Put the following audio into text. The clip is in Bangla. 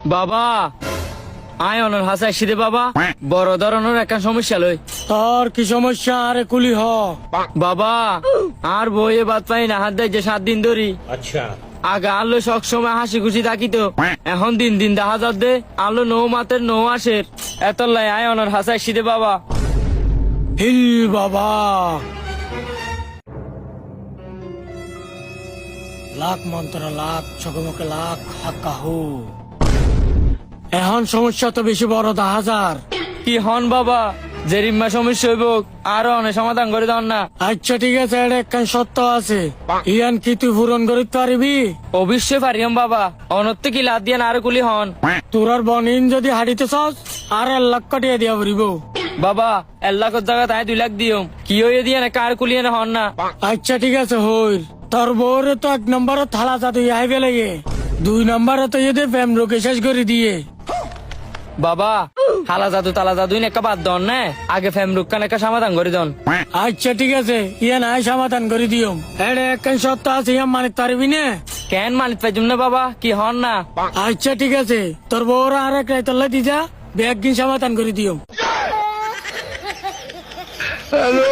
বাবা আয় অনর হাসাই সিদে বাবা বড় ধরনের একটা সমস্যা লই। তোর কি সমস্যা? আরে কুলি হ। বাবা আর বইয়ে বাদ পাই না, হাত দেয় যে 7 দিন ধরি। अच्छा আগে আলো সব সময় হাসি খুশি থাকিত, এখন দিন দিন দেখা যাচ্ছে আলো নৌ মাতের নৌ আসের এত লাই। আয় অনর হাসাই সিদে বাবা। হিল বাবা, লাখ মন্ত্র লাখ চকমকে লাখ হাক্কাহু। এখন সমস্যা তো বেশি বড় 10,000। কি হন বাবা, জেরিম্মা সমস্যা হইব আরো অনেক সমাধান করে দেন না। আচ্ছা ঠিক আছে, এটা একখান সত্য আছে। ইয়ান কি তুই পূরণ করিতে পারবি? অবশ্যই পারিম বাবা, অনত্তে কি লাদ দিয়ে আর কুলি হন। তোর আর বনিন যদি হাঁটিতে চাস আর 1 লাখ কাটিয়ে দিয়া পড়িব। বাবা 1 লাখের জায়গা তাই 2 লাখ দিও, কি হয়ে দিয়ে না কার কুলিয়ে হন না। আচ্ছা ঠিক আছে হইর। তোর বউরে তো 1 নম্বরে থালা জাদু আইবে লাগে, 2 নম্বরে তো এদের প্রেম রোকে শেষ করে দিয়ে। বাবা হালা জাদু তালা জাদু একটা বাদ দন না, আগে ফ্যাম রুকান একটা সমাধান করে দন। আচ্ছা ঠিক আছে, ইয়া নাই সমাধান করে দিও। এটা একখান সত্য আছে, ইয়া মানে পারবি না? কেন মানিত পাইজুম না বাবা, কি হন না। আচ্ছা ঠিক আছে, তোর বউরা আর এক রাইতল্লা দি যা, একদিন সমাধান করে দিও। হ্যালো